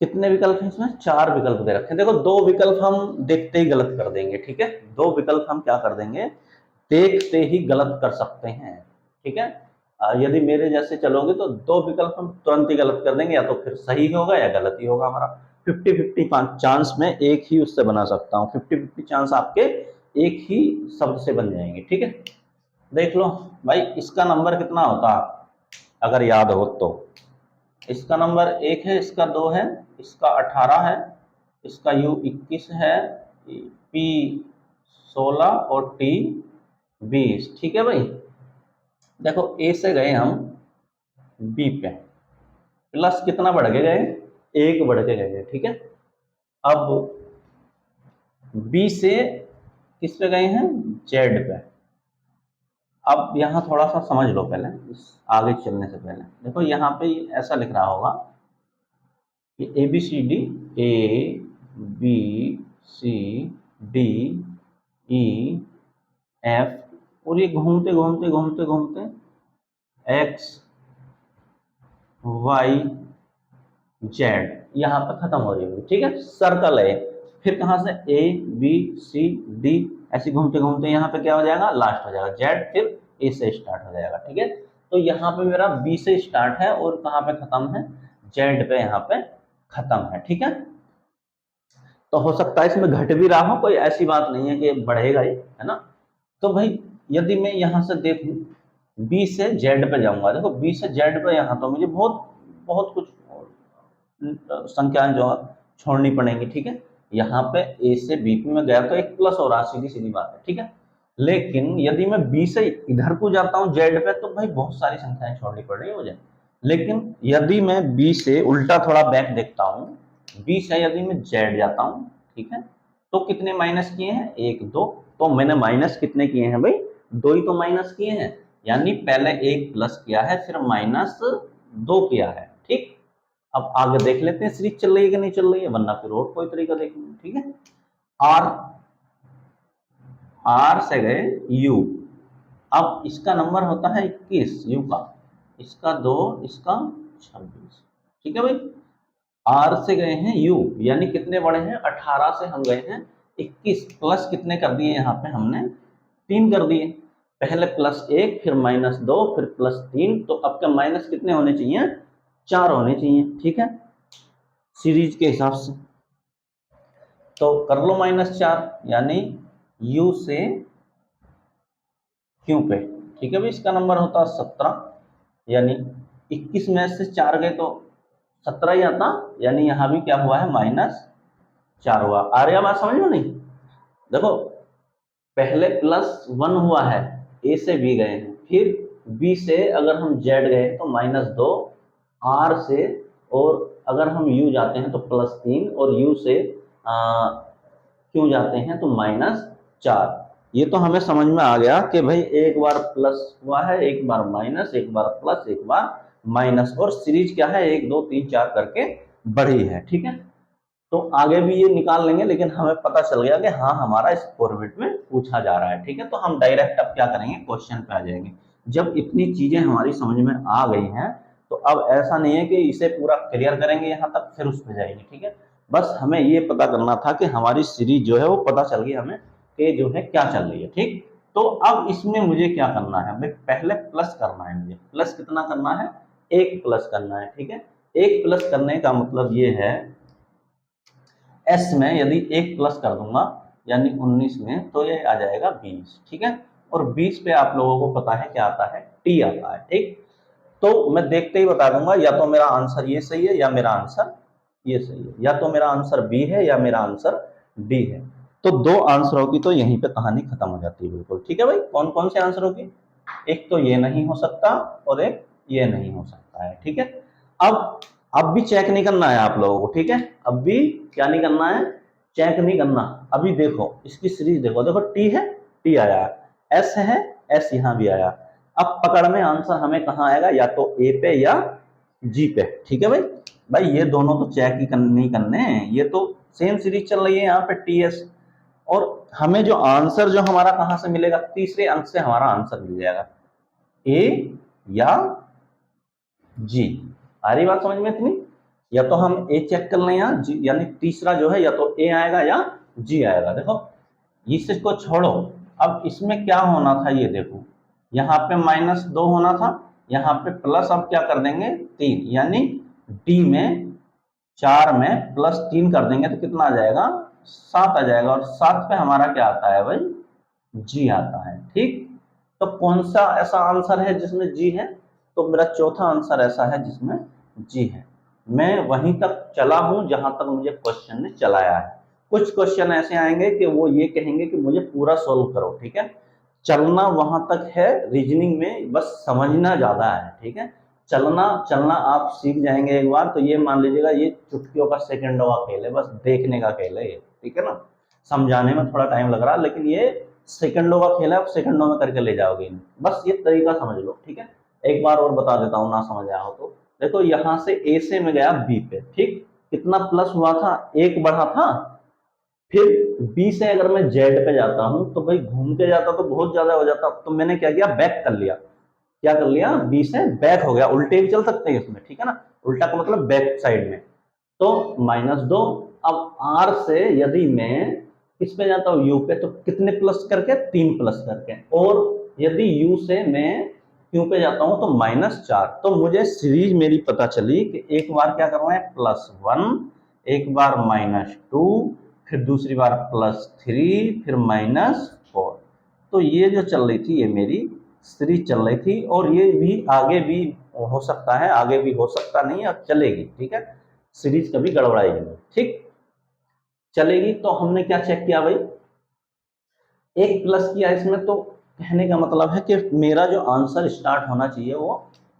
कितने विकल्प हैं इसमें? 4 विकल्प दे रखे हैं। देखो 2 विकल्प हम देखते ही गलत कर देंगे, ठीक है। 2 विकल्प हम क्या कर देंगे, देखते ही गलत कर सकते हैं, ठीक है। यदि मेरे जैसे चलोगे तो 2 विकल्प हम तुरंत ही गलत कर देंगे, या तो फिर सही होगा या गलत ही होगा हमारा। 50-50 चांस में एक ही उससे बना सकता हूँ, 50-50 चांस आपके एक ही शब्द से बन जाएंगे, ठीक है। देख लो भाई, इसका नंबर कितना होता अगर याद हो तो। इसका नंबर 1 है, इसका 2 है, इसका 18 है, इसका U 21 है, P 16 और T 20, ठीक है भाई। देखो A से गए हम B पे, प्लस कितना बढ़ के गए, 1 बढ़ के गए, ठीक है। अब B से किस पे गए हैं, Z पे। अब यहाँ थोड़ा सा समझ लो पहले, इस आगे चलने से पहले। देखो यहाँ पे ऐसा लिख रहा होगा कि ABCD, ABCDEF, और ये घूमते घूमते घूमते घूमते X Y Z यहाँ पे खत्म हो रही होगी, ठीक है। सर्कल है, फिर कहाँ से ABCD ऐसे घूमते घूमते यहाँ पे क्या हो जाएगा, लास्ट हो जाएगा Z, फिर A से स्टार्ट हो जाएगा, ठीक है। तो यहाँ पे मेरा B से स्टार्ट है और कहाँ पे खत्म है, Z पे यहाँ पे खत्म है, ठीक है। तो हो सकता है इसमें घट भी रहा हो, कोई ऐसी बात नहीं है कि बढ़ेगा ही, है ना। तो भाई यदि मैं यहाँ से देखूं B से Z पे जाऊंगा, देखो B से Z पे यहाँ तो मुझे बहुत बहुत कुछ संख्याएं जो छोड़नी पड़ेंगी, ठीक है। यहाँ पे A से B में गया तो एक प्लस हो रहा, सीधी सीधी बात है, ठीक है। लेकिन यदि मैं B से इधर को जाता हूँ Z पे, तो भाई बहुत सारी संख्याएं छोड़नी पड़ रही है मुझे। लेकिन यदि मैं B से उल्टा थोड़ा बैक देखता हूँ, B से यदि मैं Z जाता हूँ, ठीक है, तो कितने माइनस किए हैं, 1 2, तो मैंने माइनस कितने किए हैं भाई, 2 ही तो माइनस किए हैं। यानी पहले 1 प्लस किया है, फिर माइनस 2 किया है, ठीक। अब आगे देख लेते हैं सीरीज चल रही है कि नहीं चल रही है, वरना फिर और कोई तरीका देखेंगे, ठीक है। R से गए U, अब इसका नंबर होता है 21 U का, इसका 2, इसका 26, ठीक है भाई। R से गए हैं U, यानी कितने बढ़े हैं, 18 से हम गए हैं 21, प्लस कितने कर दिए यहाँ पे हमने, 3 कर दिए। पहले +1, फिर -2, फिर +3, तो अब के माइनस कितने होने चाहिए, 4 होने चाहिए, ठीक है, सीरीज के हिसाब से। तो कर लो -4, यानी U से Q पे, ठीक है भाई। इसका नंबर होता है 17, यानी 21 में से 4 गए तो 17 ही आता, यानी यहाँ भी क्या हुआ है, -4 हुआ। आ रहा बात समझ में नहीं? देखो पहले +1 हुआ है, A से B गए हैं, फिर B से अगर हम Z गए तो -2, R से, और अगर हम U जाते हैं तो +3, और U से Q जाते हैं तो -4। ये तो हमें समझ में आ गया कि भाई एक बार प्लस हुआ है, एक बार माइनस, एक बार प्लस, एक बार माइनस, और सीरीज क्या है, 1 2 3 4 करके बढ़ी है, ठीक है। तो आगे भी ये निकाल लेंगे, लेकिन हमें पता चल गया कि हाँ हमारा इस फॉर्मेट में पूछा जा रहा है, ठीक है। तो हम डायरेक्ट अब क्या करेंगे, क्वेश्चन पे आ जाएंगे। जब इतनी चीजें हमारी समझ में आ गई हैं, तो अब ऐसा नहीं है कि इसे पूरा क्लियर करेंगे यहाँ तक फिर उस पर जाएंगे, ठीक है। बस हमें ये पता करना था कि हमारी सीरीज जो है वो पता चल गई हमें कि जो है क्या चल रही है, ठीक। तो अब इसमें मुझे क्या करना है भाई, पहले प्लस करना है मुझे। प्लस कितना करना है, 1 प्लस करना है, ठीक है। 1 प्लस करने का मतलब ये है, S में यदि 1 प्लस कर दूंगा यानी 19 में, तो ये आ जाएगा 20, ठीक है। और 20 पे आप लोगों को पता है क्या आता है, टी आता है। ठीक, तो मैं देखते ही बता दूंगा या तो मेरा आंसर ये सही है या मेरा आंसर ये सही है, या तो मेरा आंसर बी है या मेरा आंसर डी है। तो दो आंसरों की तो यहीं पे कहानी खत्म हो जाती है बिल्कुल। ठीक है भाई, कौन कौन से आंसरों की, एक तो ये नहीं हो सकता और एक ये नहीं हो सकता है। ठीक है, अब भी चेक नहीं करना है आप लोगों को। ठीक है, अब भी क्या नहीं करना है, चेक नहीं करना। अभी देखो इसकी सीरीज देखो, देखो टी है, टी आया, एस है, एस यहां भी आया। अब पकड़ में आंसर हमें कहां आएगा, या तो ए पे या जी पे। ठीक है भाई, भाई ये दोनों तो चेक ही नहीं करने हैं, ये तो सेम सीरीज चल रही है यहाँ पे टी एस। और हमें जो आंसर जो हमारा कहां से मिलेगा, तीसरे अंक से हमारा आंसर मिल जाएगा, ए या जी। आ रही बात समझ में इतनी, या तो हम ए चेक कर लें या जी, यानी तीसरा जो है या तो ए आएगा या जी आएगा। देखो इसको छोड़ो, अब इसमें क्या होना था ये देखो, यहाँ पे -2 होना था, यहाँ पे प्लस, अब क्या कर देंगे 3, यानी डी में 4 में +3 कर देंगे तो कितना आ जाएगा, 7 आ जाएगा। और 7 पे हमारा क्या आता है भाई, जी आता है। ठीक, तो कौन सा ऐसा आंसर है जिसमें जी है, तो मेरा चौथा आंसर ऐसा है जिसमें जी है। मैं वहीं तक चला हूं जहां तक मुझे क्वेश्चन ने चलाया है। कुछ क्वेश्चन ऐसे आएंगे कि वो ये कहेंगे कि मुझे पूरा सोल्व करो। ठीक है, चलना वहां तक है, रीजनिंग में बस समझना ज्यादा है। ठीक है, चलना चलना आप सीख जाएंगे एक बार तो ये मान लीजिएगा ये चुटकियों का सेकंडों का खेल है, बस देखने का खेल है ये। ठीक है ना, समझाने में थोड़ा टाइम लग रहा है लेकिन ये सेकंडों का खेल है, आप सेकंडों में करके ले जाओगे, बस ये तरीका समझ लो। ठीक है, एक बार और बता देता हूँ ना समझ आया हो तो। देखो यहाँ से ए से मैं गया बी पे, ठीक, कितना प्लस हुआ था, 1 बढ़ा था। फिर बी से अगर मैं जेड पे जाता हूं तो भाई घूम के जाता तो बहुत ज्यादा हो जाता, तो मैंने क्या किया, बैक कर लिया। क्या कर लिया, बी से बैक हो गया, उल्टे भी चल सकते हैं इसमें। ठीक है ना, उल्टा का मतलब बैक साइड में, तो -2। अब आर से यदि मैं किस पे जाता हूँ, यू पे, तो कितने प्लस करके, 3 प्लस करके। और यदि यू से मैं क्यू पे जाता हूं तो -4। तो मुझे सीरीज मेरी पता चली कि एक बार क्या करना है, +1, एक बार -2, फिर दूसरी बार +3, फिर -4। तो ये जो चल रही थी ये मेरी सीरीज चल रही थी, और ये भी आगे भी हो सकता है, आगे भी हो सकता नहीं, अब चलेगी। ठीक है, सीरीज कभी गड़बड़ाएगी नहीं, ठीक चलेगी। तो हमने क्या चेक किया भाई, एक प्लस किया इसमें, तो कहने का मतलब है कि मेरा जो आंसर स्टार्ट होना चाहिए वो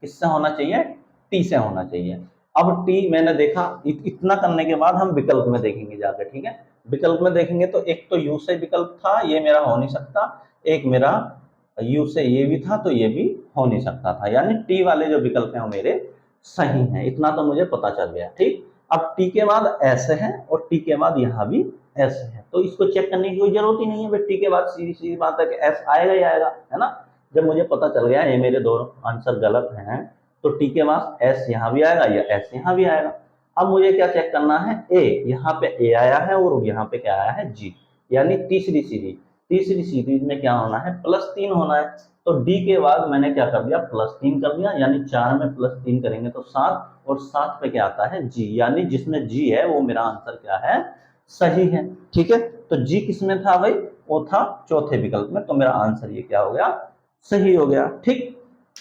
किससे होना चाहिए, टी से होना चाहिए। अब टी मैंने देखा, इतना करने के बाद हम विकल्प में देखेंगे जाकर। ठीक है, विकल्प में देखेंगे तो एक तो यू से विकल्प था, ये मेरा हो नहीं सकता, एक मेरा यू से ये भी था, तो ये भी हो नहीं सकता था, यानी टी वाले जो विकल्प हैं वो मेरे सही हैं। इतना तो मुझे पता चल गया। ठीक, अब टी के बाद एस है और टी के बाद यहाँ भी एस है, तो इसको चेक करने की कोई जरूरत ही नहीं है। टी के बाद सीधी सीधी बात है कि एस आएगा ही आएगा, है ना। जब मुझे पता चल गया ये मेरे दो आंसर गलत हैं, तो टी के बाद एस यहाँ भी आएगा या एस यहाँ भी आएगा। अब मुझे क्या चेक करना है, ए, यहाँ पे ए आया है और यहाँ पे क्या आया है, जी, यानी तीसरी सीरीज। तीसरी सीरीज में क्या होना है, +3 होना है। तो डी के बाद मैंने क्या कर दिया, +3 कर दिया, यानी 4 में +3 करेंगे तो 7, और 7 पे क्या आता है, जी, यानी जिसमें जी है वो मेरा आंसर क्या है, सही है। ठीक है, तो जी किसमें था भाई, वो था चौथे विकल्प में, तो मेरा आंसर ये क्या हो गया, सही हो गया। ठीक,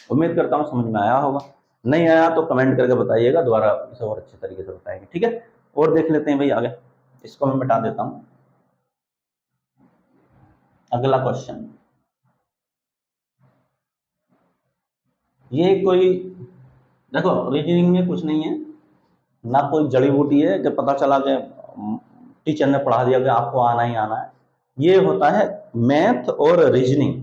उम्मीद करता हूं समझ में आया होगा, नहीं आया तो कमेंट करके बताइएगा, दोबारा इसे और अच्छे तरीके से बताएंगे। ठीक है, और देख लेते हैं भाई आगे, इसको मैं मिटा देता हूं। अगला क्वेश्चन, ये कोई, देखो रीजनिंग में कुछ नहीं है ना, कोई जड़ी बूटी है कि पता चला कि टीचर ने पढ़ा दिया कि आपको आना ही आना है। ये होता है मैथ और रीजनिंग।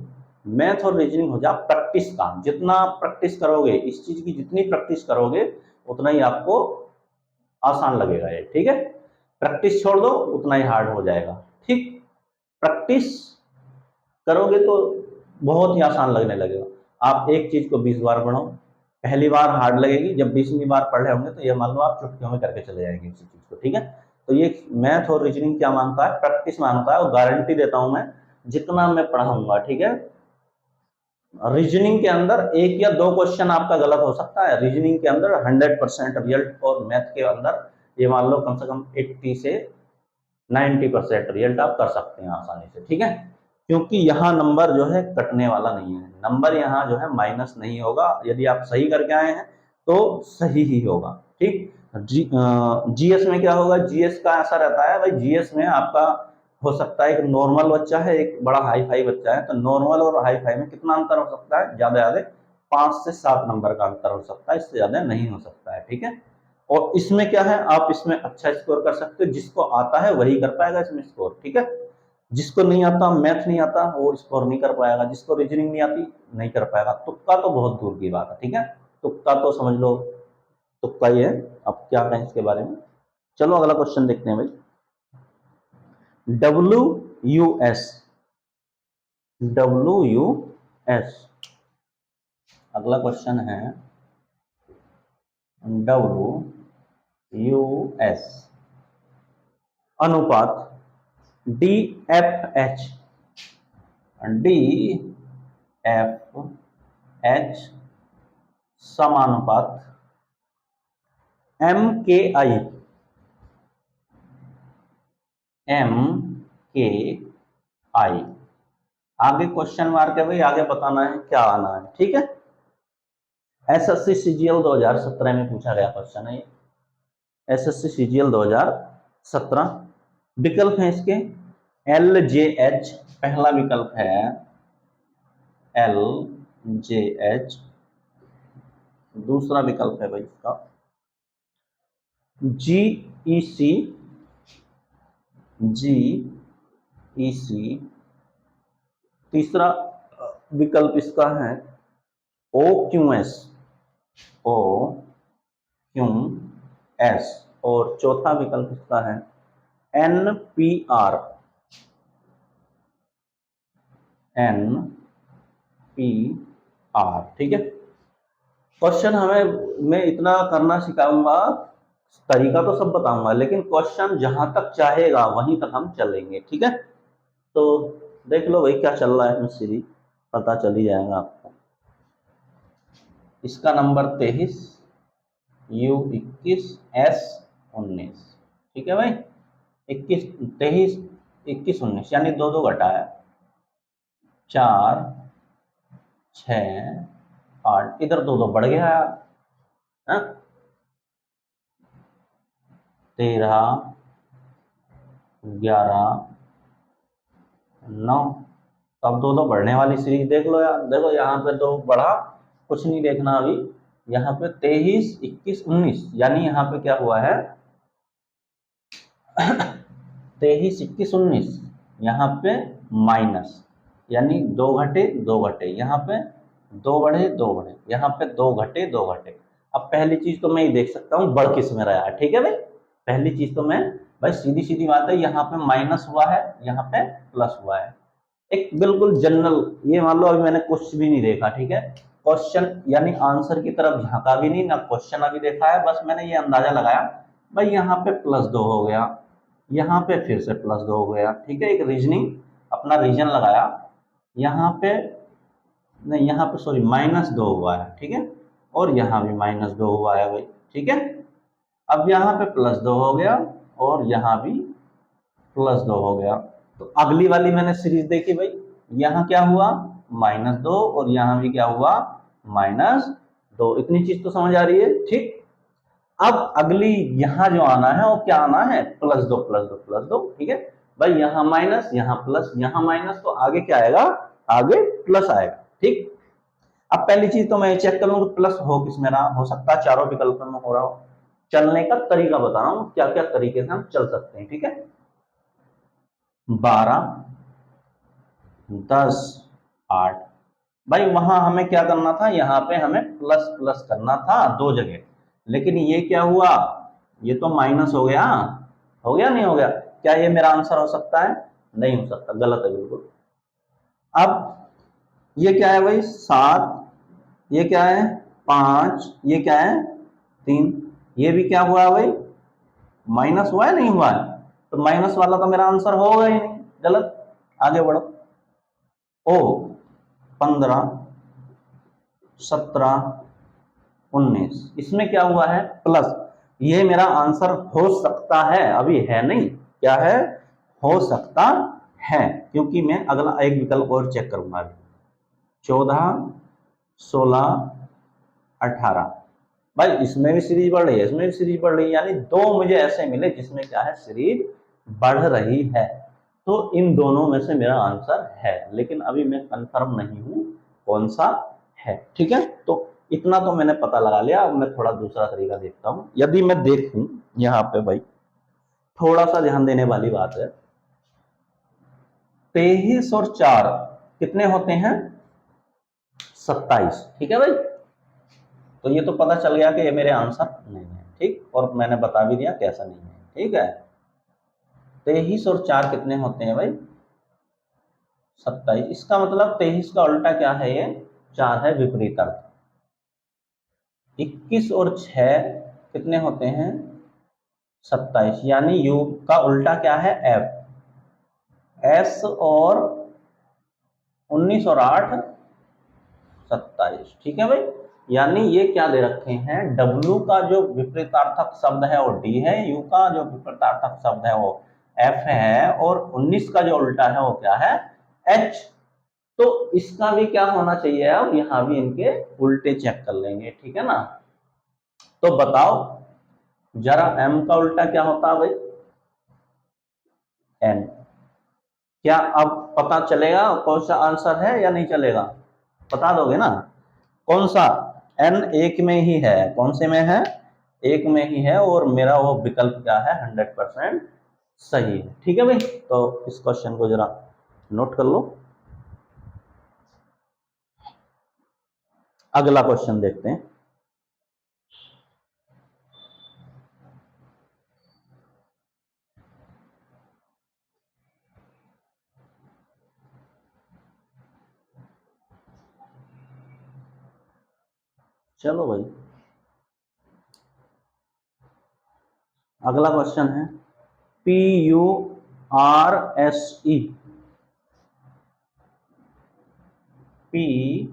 मैथ और रीजनिंग हो जा प्रैक्टिस का, जितना प्रैक्टिस करोगे इस चीज की, जितनी प्रैक्टिस करोगे उतना ही आपको आसान लगेगा ये। ठीक है, प्रैक्टिस छोड़ दो उतना ही हार्ड हो जाएगा। ठीक, प्रैक्टिस करोगे तो बहुत ही आसान लगने लगेगा। आप एक चीज को 20 बार पढ़ो, पहली बार हार्ड लगेगी, जब 20वीं बार पढ़ रहे होंगे तो ये मान लो आप चुटकियों में करके चले जाएंगे इसी चीज को। ठीक है, तो ये मैथ और रीजनिंग क्या मांगता है, प्रैक्टिस मांगता है, और गारंटी देता हूं मैं जितना मैं पढ़ाऊंगा, ठीक है, रीजनिंग के अंदर 1 या 2 क्वेश्चन आपका गलत हो सकता है, रीजनिंग के अंदर 100% रिजल्ट, और मैथ के अंदर ये मान लो कम से कम 80 से 90% रिजल्ट आप कर सकते हैं आसानी से। ठीक है, क्योंकि यहाँ नंबर जो है कटने वाला नहीं है, नंबर यहाँ जो है माइनस नहीं होगा। यदि आप सही करके आए हैं तो सही ही होगा। ठीक, जीएस में क्या होगा, जीएस का ऐसा रहता है भाई, जीएस में आपका हो सकता है एक नॉर्मल बच्चा है, एक बड़ा हाई फाई बच्चा है, तो नॉर्मल और हाई फाई में कितना अंतर हो सकता है, ज्यादा ज्यादा 5 से 7 नंबर का अंतर हो सकता है, इससे ज्यादा नहीं हो सकता है। ठीक है, और इसमें क्या है, आप इसमें अच्छा स्कोर कर सकते हो, जिसको आता है वही कर पाएगा इसमें स्कोर। ठीक है, जिसको नहीं आता, मैथ नहीं आता, वो स्कोर नहीं कर पाएगा, जिसको रीजनिंग नहीं आती नहीं कर पाएगा। तुक्का तो बहुत दूर की बात है। ठीक है, तुक्का तो समझ लो तुक्का ही है। अब क्या कहें इसके बारे में, चलो अगला क्वेश्चन देखते हैं भाई। WUS, WUS, अगला क्वेश्चन है WUS अनुपात DFH, DFH समानुपात MKI, MKI। आगे क्वेश्चन मार्क है भाई, आगे बताना है क्या आना है। ठीक है, एसएससी सीजीएल 2017 में पूछा गया क्वेश्चन है ये, एसएससी सीजीएल 2017। विकल्प है इसके LJH, पहला विकल्प है LJH, दूसरा विकल्प है भाई इसका GEC, GEC, तीसरा विकल्प इसका है OQS, OQS, और चौथा विकल्प इसका है NPR, NPR। ठीक है, क्वेश्चन मैं इतना करना सिखाऊंगा, तरीका तो सब बताऊंगा, लेकिन क्वेश्चन जहां तक चाहेगा वहीं तक हम चलेंगे। ठीक है, तो देख लो भाई क्या चल रहा है इसमें, सीरीज पता चल ही जाएगा आपको। इसका नंबर 23, U21, S19। ठीक है भाई, 21, 23, 21, 19 यानी दो दो घटा है, 4, 6, 8, इधर दो दो बढ़ गया है, 13, 11, 9। तो अब दो दो बढ़ने वाली सीरीज देख लो यार, देखो यहाँ पे दो बढ़ा, कुछ नहीं देखना अभी, यहाँ पे 23, 21, 19 यानी यहाँ पे क्या हुआ है 23, 21, 19, यहाँ पे माइनस, यानी दो घटे दो घटे, यहाँ पे दो बढ़े दो बढ़े, यहाँ पे दो घटे दो घटे। अब पहली चीज तो मैं ही देख सकता हूँ बढ़ किस में रहा है। ठीक है भाई, पहली चीज तो मैं भाई सीधी सीधी बात है, यहाँ पे माइनस हुआ है, यहाँ पे प्लस हुआ है, एक बिल्कुल जनरल, ये मान लो अभी मैंने कुछ भी नहीं देखा। ठीक है, क्वेश्चन यानी आंसर की तरफ झांका भी नहीं, ना क्वेश्चन अभी देखा है, बस मैंने ये अंदाजा लगाया भाई यहाँ पे +2 हो गया, यहाँ पे फिर से +2 हो गया। ठीक है, एक रीजनिंग अपना रीजन लगाया, यहाँ पे नहीं, यहाँ पे सॉरी -2 हुआ है। ठीक है, और यहाँ भी -2 हुआ है भाई। ठीक है, अब यहाँ पे +2 हो गया और यहाँ भी +2 हो गया। तो अगली वाली मैंने सीरीज देखी भाई, यहाँ क्या हुआ -2 और यहाँ भी क्या हुआ -2, इतनी चीज तो समझ आ रही है। ठीक, अब अगली यहाँ जो आना है वो क्या आना है, +2 +2 +2। ठीक है भाई, यहाँ माइनस यहाँ प्लस यहाँ माइनस, तो आगे क्या आएगा, आगे प्लस आएगा। ठीक, अब पहली चीज तो मैं चेक करूँ प्लस हो किस में रहा, हो सकता है चारों विकल्प में हो रहा हो, चलने का तरीका बता रहा हूँ क्या क्या तरीके से हम चल सकते हैं। ठीक है, 12, 10, 8 भाई, वहां हमें क्या करना था, यहाँ पे हमें प्लस प्लस करना था दो जगह, लेकिन ये क्या हुआ, ये तो माइनस हो गया, हो गया नहीं हो गया, क्या ये मेरा आंसर हो सकता है, नहीं हो सकता, गलत है बिल्कुल। अब ये क्या है भाई 7, ये क्या है 5, ये क्या है 3, ये भी क्या हुआ है भाई माइनस हुआ है नहीं हुआ है, तो माइनस वाला तो मेरा आंसर होगा ही नहीं, गलत। आगे बढ़ो, ओ 15, 17, 19, इसमें क्या हुआ है प्लस, ये मेरा आंसर हो सकता है, अभी है नहीं, क्या है हो सकता है, क्योंकि मैं अगला एक विकल्प और चेक करूंगा अभी। 14, 16, 18, भाई इसमें भी सीरीज बढ़ रही है, इसमें भी सीरीज बढ़ रही है, यानी दो मुझे ऐसे मिले जिसमें क्या है, सीरीज बढ़ रही है। तो इन दोनों में से मेरा आंसर है, लेकिन अभी मैं कंफर्म नहीं हूं कौन सा है। ठीक है, तो इतना तो मैंने पता लगा लिया। अब मैं थोड़ा दूसरा तरीका देखता हूं। यदि मैं देखूं यहाँ पे भाई, थोड़ा सा ध्यान देने वाली बात है। 23 और 4 कितने होते हैं, 27। ठीक है भाई, तो ये तो पता चल गया कि ये मेरे आंसर नहीं है। ठीक, और मैंने बता भी दिया कैसा नहीं है। ठीक है, 23 और 4 कितने होते हैं भाई, 27। इसका मतलब 23 का उल्टा क्या है, ये 4 है, विपरीत अर्थ। 21 और 6 कितने होते हैं, 27, यानी यू का उल्टा क्या है, एफ। एस और 19 और 8 27। ठीक है भाई, यानी ये क्या दे रखे हैं, डब्ल्यू का जो विपरीतार्थक शब्द है वो डी है, यू का जो विपरीतार्थक शब्द है वो एफ है, और 19 का जो उल्टा है वो क्या है, एच। तो इसका भी क्या होना चाहिए, अब यहां भी इनके उल्टे चेक कर लेंगे। ठीक है ना, तो बताओ जरा एम का उल्टा क्या होता है भाई, एन। क्या अब पता चलेगा कौन सा आंसर है या नहीं चलेगा, बता दोगे ना कौन सा। एन एक में ही है, कौन से में है, एक में ही है, और मेरा वो विकल्प क्या है, 100% सही है। ठीक है भाई, तो इस क्वेश्चन को जरा नोट कर लो। अगला क्वेश्चन देखते हैं। चलो भाई, अगला क्वेश्चन है PURSE। PURSE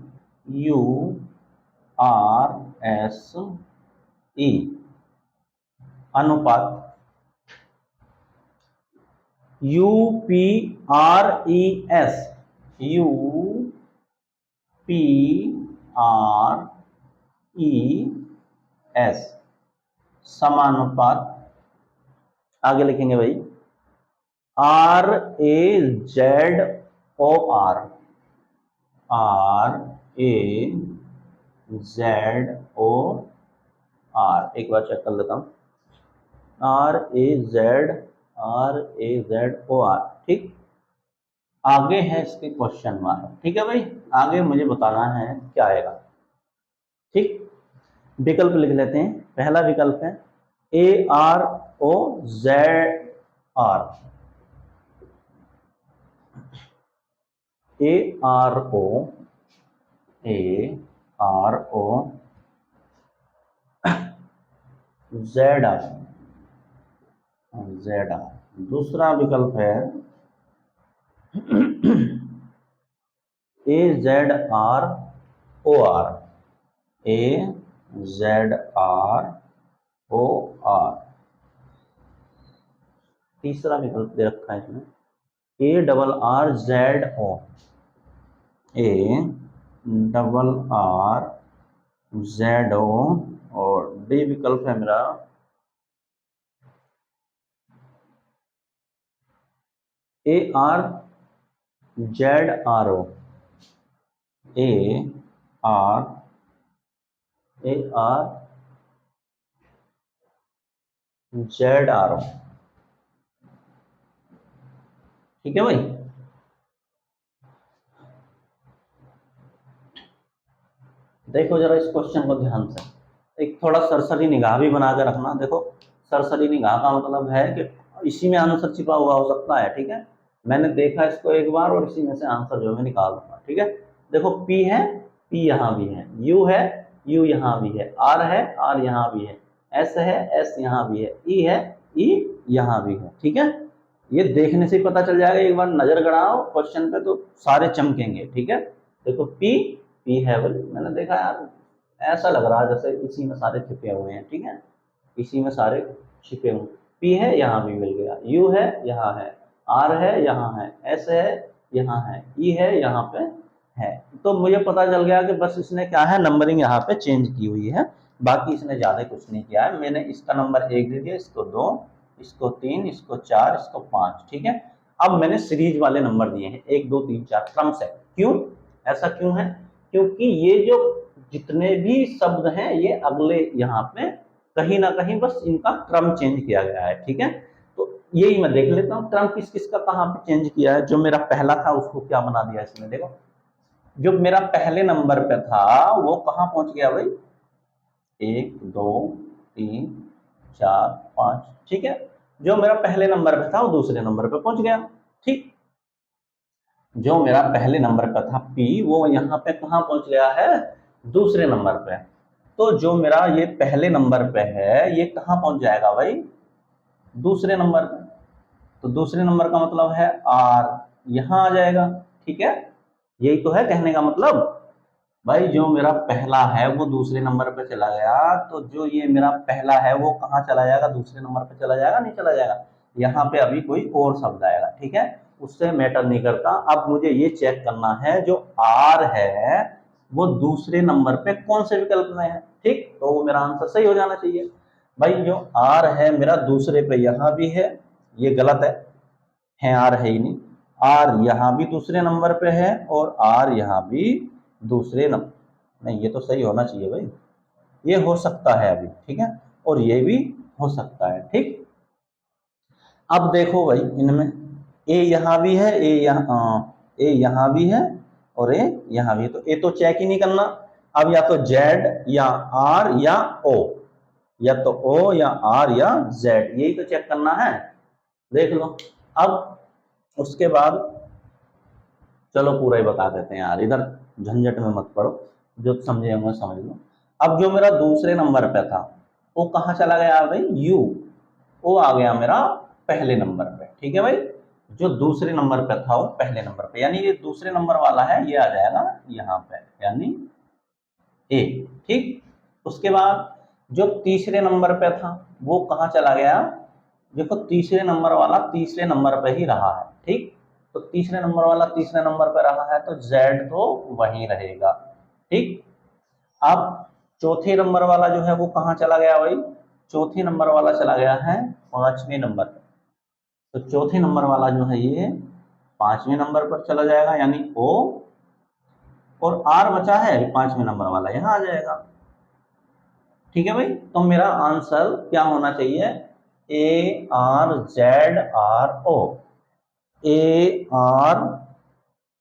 अनुपात UPRES, UPRES समानुपात, आगे लिखेंगे भाई RAZOR, RAZOR, एक बार चेक कर लेता हूं, RAZOR। ठीक, आगे है इसके क्वेश्चन मार्क। ठीक है भाई, आगे मुझे बताना है क्या आएगा। ठीक, विकल्प लिख लेते हैं। पहला विकल्प है AROZR, AROZR। दूसरा विकल्प है AZROR, AZROR। तीसरा विकल्प दे रखा है इसमें ARRZO, ARRZO। और डी विकल्प है मेरा ARZRO, ARZRO। ठीक है भाई, देखो जरा इस क्वेश्चन को ध्यान से, एक थोड़ा सरसरी निगाह भी बना के रखना। देखो, सरसरी निगाह का मतलब है कि इसी में आंसर छिपा हुआ हो सकता है। ठीक है, मैंने देखा इसको एक बार और इसी में से आंसर जो है निकाल दूंगा। ठीक है, देखो P है, P यहाँ भी है, U है, U यहाँ भी है, R है, R यहाँ भी है, S है, S यहाँ भी है, E है, E यहाँ भी है। ठीक है, ये देखने से ही पता चल जाएगा, एक बार नजर गड़ाओ क्वेश्चन पे तो सारे चमकेंगे। ठीक है, देखो P है बोले, मैंने देखा यार ऐसा लग रहा है जैसे इसी में सारे छिपे हुए हैं। ठीक है, इसी में सारे छिपे हुए, P है यहाँ भी मिल गया, U है यहाँ है, आर है यहाँ है, एस है यहाँ है, ई है यहाँ पे है। तो मुझे पता चल गया कि बस इसने क्या है नंबरिंग यहाँ पे चेंज की हुई है, बाकी इसने ज्यादा कुछ नहीं किया है। मैंने इसका नंबर 1 दे दिया, इसको 2, इसको 3, इसको 4, इसको 5, ठीक है। अब मैंने सीरीज वाले नंबर दिए हैं 1 2 3 4 क्रम से। क्यों ऐसा क्यों है? क्योंकि ये जो जितने भी शब्द हैं ये अगले यहाँ पे कहीं ना कहीं बस इनका क्रम चेंज किया गया है, ठीक है। तो यही मैं देख लेता हूँ क्रम किस किस का कहाँ पे चेंज किया है। जो मेरा पहला था उसको क्या बना दिया इसमें, देखो जो मेरा पहले नंबर पे था वो कहाँ पहुंच गया भाई, 1 2 3 4 5, ठीक है। जो मेरा पहले नंबर पे था वो दूसरे नंबर पे पहुंच गया, ठीक। जो मेरा पहले नंबर पे था P वो यहाँ पे कहाँ पहुंच गया है, दूसरे नंबर पे। तो जो मेरा ये पहले नंबर पे है ये कहाँ पहुंच जाएगा भाई, दूसरे नंबर पे। तो दूसरे नंबर का मतलब है R यहाँ आ जाएगा, ठीक है। यही तो है कहने का मतलब भाई, जो मेरा पहला है वो दूसरे नंबर पे चला गया, तो जो ये मेरा पहला है वो कहाँ चला जाएगा, दूसरे नंबर पे चला जाएगा, नहीं चला जाएगा। यहाँ पे अभी कोई और शब्द आएगा, ठीक है, उससे मैटर नहीं करता। अब मुझे ये चेक करना है जो आर है वो दूसरे नंबर पे कौन से विकल्प में है, ठीक। तो वो मेरा आंसर सही हो जाना चाहिए। भाई जो आर है मेरा दूसरे पे यहाँ भी है, ये गलत है आर है ही नहीं। आर यहाँ भी दूसरे नंबर पे है और आर यहाँ भी दूसरे नंबर, नहीं ये तो सही होना चाहिए भाई, ये हो सकता है अभी, ठीक है, और ये भी हो सकता है, ठीक। अब देखो भाई इनमें ए यहाँ भी है, ए यहाँ भी है और ए यहाँ भी है, तो ए तो चेक ही नहीं करना। अब या तो जेड या आर या ओ, या तो ओ या आर या जेड, यही तो चेक करना है, देख लो। अब उसके बाद चलो पूरा ही बता देते हैं यार, इधर झंझट में मत पड़ो, जो समझे होंगे समझ लो। अब जो मेरा दूसरे नंबर पे था वो कहाँ चला गया भाई, यू, वो आ गया मेरा पहले नंबर पे, ठीक है भाई। जो दूसरे नंबर पे था वो पहले नंबर पे, यानी ये दूसरे नंबर वाला है, ये आ जाएगा यहाँ पे, यानी ए, ठीक। उसके बाद जो तीसरे नंबर पे था वो कहाँ चला गया, देखो तीसरे नंबर वाला तीसरे नंबर पे ही रहा है, ठीक। तो तीसरे नंबर वाला तीसरे नंबर पे रहा है तो जेड तो वहीं रहेगा, ठीक। अब चौथे नंबर वाला जो है वो कहाँ चला गया भाई, चौथे नंबर वाला चला गया है पांचवें नंबर पर। तो चौथे नंबर वाला जो है ये पांचवें नंबर पर चला जाएगा, यानी ओ, और आर बचा है पांचवें नंबर वाला यहाँ आ जाएगा, ठीक है भाई। तो मेरा आंसर क्या होना चाहिए, A R Z R O, A R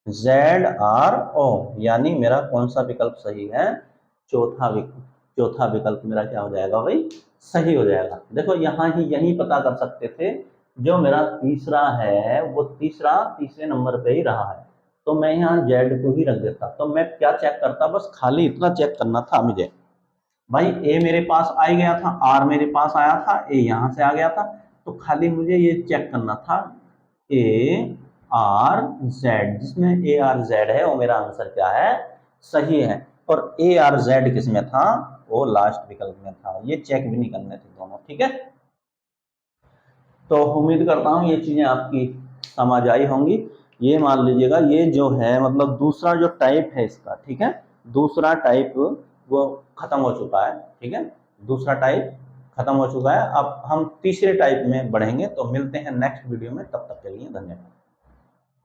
Z R O, यानी मेरा कौन सा विकल्प सही है, चौथा विकल्प। चौथा विकल्प मेरा क्या हो जाएगा भाई, सही हो जाएगा। देखो यहाँ ही यही पता कर सकते थे, जो मेरा तीसरा है वो तीसरे नंबर पे ही रहा है, तो मैं यहाँ जेड को ही रख देता। तो मैं क्या चेक करता, बस खाली इतना चेक करना था मुझे भाई, ए मेरे पास आ गया था, आर मेरे पास आया था, ए यहाँ से आ गया था, तो खाली मुझे ये चेक करना था ए आर जेड, जिसमें ए आर जेड है वो मेरा आंसर क्या है, सही है। और ए आर जेड किस में था, वो लास्ट विकल्प में था, ये चेक भी नहीं करने थे दोनों, ठीक है। तो उम्मीद करता हूँ ये चीजें आपकी समझ आई होंगी। ये मान लीजिएगा ये जो है मतलब दूसरा जो टाइप है इसका, ठीक है, दूसरा टाइप वो खत्म हो चुका है, ठीक है, दूसरा टाइप खत्म हो चुका है। अब हम तीसरे टाइप में बढ़ेंगे, तो मिलते हैं नेक्स्ट वीडियो में, तब तक के लिए धन्यवाद।